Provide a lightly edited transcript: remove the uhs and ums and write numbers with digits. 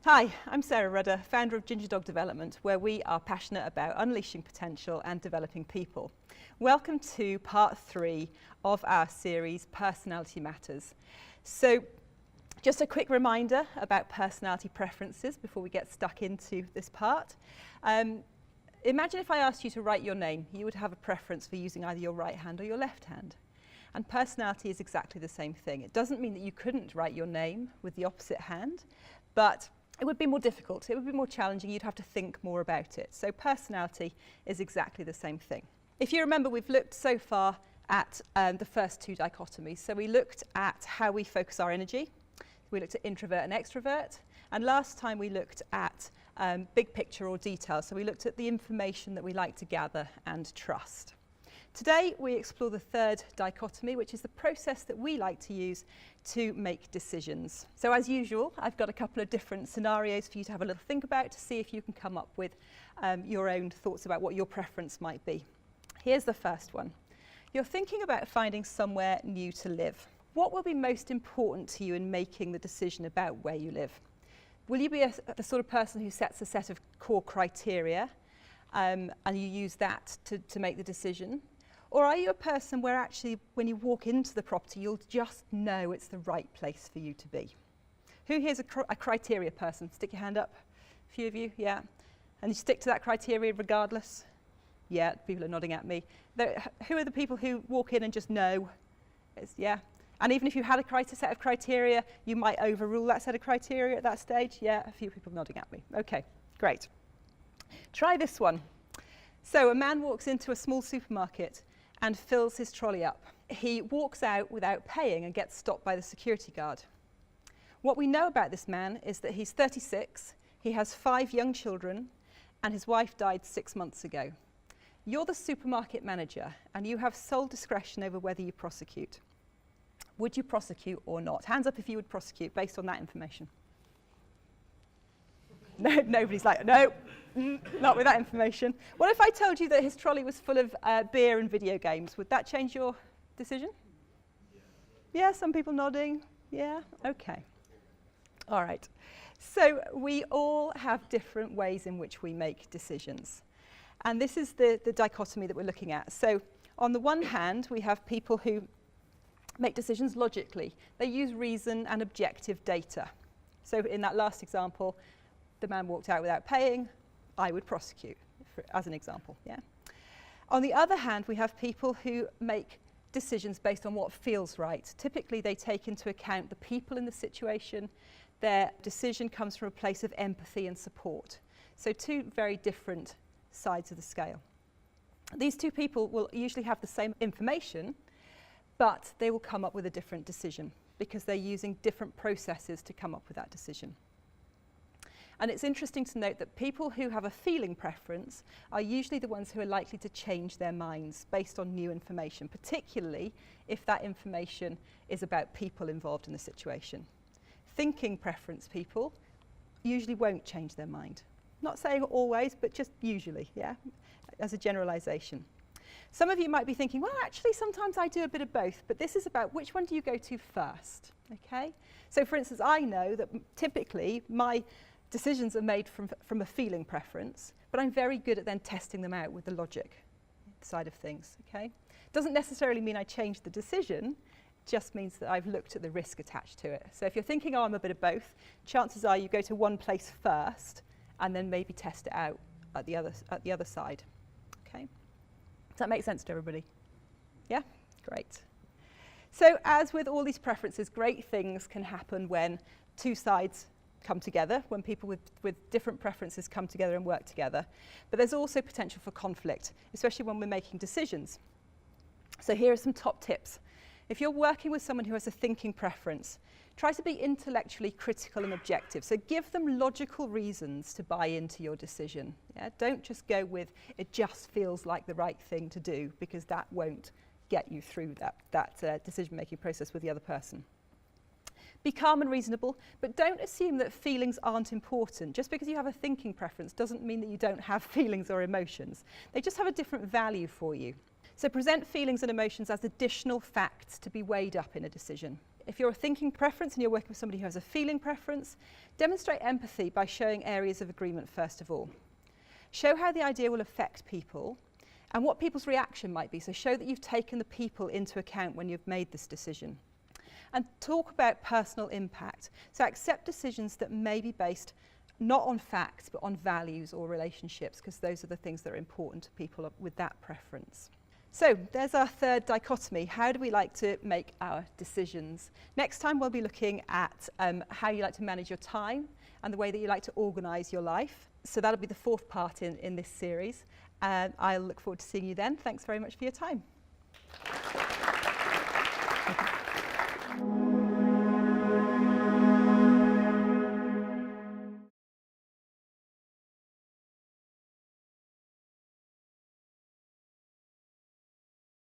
Hi, I'm Sarah Rudder, founder of Ginger Dog Development, where we are passionate about unleashing potential and developing people. Welcome to part 3 of our series, Personality Matters. So, just a quick reminder about personality preferences before we get stuck into this part. Imagine if I asked you to write your name, you would have a preference for using either your right hand or your left hand. And personality is exactly the same thing. It doesn't mean that you couldn't write your name with the opposite hand, but it would be more difficult, it would be more challenging, you'd have to think more about it. So personality is exactly the same thing. If you remember, we've looked so far at the first 2 dichotomies. So we looked at how we focus our energy, we looked at introvert and extrovert, and last time we looked at big picture or detail. So we looked at the information that we like to gather and trust. Today we explore the 3rd dichotomy, which is the process that we like to use to make decisions. So as usual, I've got a couple of different scenarios for you to have a little think about to see if you can come up with your own thoughts about what your preference might be. Here's the first one. You're thinking about finding somewhere new to live. What will be most important to you in making the decision about where you live? Will you be the sort of person who sets a set of core criteria and you use that to make the decision? Or are you a person where actually when you walk into the property you'll just know it's the right place for you to be? Who here's a criteria person? Stick your hand up. A few of you, yeah. And you stick to that criteria regardless? Yeah, people are nodding at me. Who are the people who walk in and just know? Yeah. And even if you had a set of criteria, you might overrule that set of criteria at that stage? Yeah, a few people nodding at me. Okay, great. Try this one. So a man walks into a small supermarket and fills his trolley up. He walks out without paying and gets stopped by the security guard. What we know about this man is that he's 36, he has 5 young children, and his wife died 6 months ago. You're the supermarket manager, and you have sole discretion over whether you prosecute. Would you prosecute or not? Hands up if you would prosecute based on that information. No, nobody's like, no. Not with that information. What if I told you that his trolley was full of beer and video games? Would that change your decision? Yeah, some people nodding. Yeah, okay. All right. So we all have different ways in which we make decisions. And this is the dichotomy that we're looking at. So on the one hand, we have people who make decisions logically. They use reason and objective data. So in that last example, the man walked out without paying, I would prosecute, as an example, yeah. On the other hand, we have people who make decisions based on what feels right. Typically, they take into account the people in the situation. Their decision comes from a place of empathy and support. So 2 very different sides of the scale. These 2 people will usually have the same information, but they will come up with a different decision because they're using different processes to come up with that decision. And it's interesting to note that people who have a feeling preference are usually the ones who are likely to change their minds based on new information, particularly if that information is about people involved in the situation. Thinking preference people usually won't change their mind. Not saying always, but just usually, yeah, as a generalization. Some of you might be thinking, well, actually, sometimes I do a bit of both, but this is about which one do you go to first, okay? So, for instance, I know that typically my decisions are made from a feeling preference, but I'm very good at then testing them out with the logic side of things, okay? Doesn't necessarily mean I change the decision, just means that I've looked at the risk attached to it. So if you're thinking, oh, I'm a bit of both, chances are you go to one place first and then maybe test it out at the other side, okay? Does that make sense to everybody? Yeah? Great. So as with all these preferences, great things can happen when 2 sides come together, when people with different preferences come together and work together. But there's also potential for conflict, especially when we're making decisions. So here are some top tips. If you're working with someone who has a thinking preference, try to be intellectually critical and objective. So give them logical reasons to buy into your decision. Yeah? Don't just go with, it just feels like the right thing to do, because that won't get you through that decision-making process with the other person. Be calm and reasonable, but don't assume that feelings aren't important. Just because you have a thinking preference doesn't mean that you don't have feelings or emotions. They just have a different value for you. So present feelings and emotions as additional facts to be weighed up in a decision. If you're a thinking preference and you're working with somebody who has a feeling preference, demonstrate empathy by showing areas of agreement first of all. Show how the idea will affect people and what people's reaction might be. So show that you've taken the people into account when you've made this decision. And talk about personal impact. So accept decisions that may be based not on facts but on values or relationships, because those are the things that are important to people with that preference. So there's our third dichotomy. How do we like to make our decisions? Next time we'll be looking at how you like to manage your time and the way that you like to organise your life. So that'll be the fourth part in this series. I'll look forward to seeing you then. Thanks very much for your time.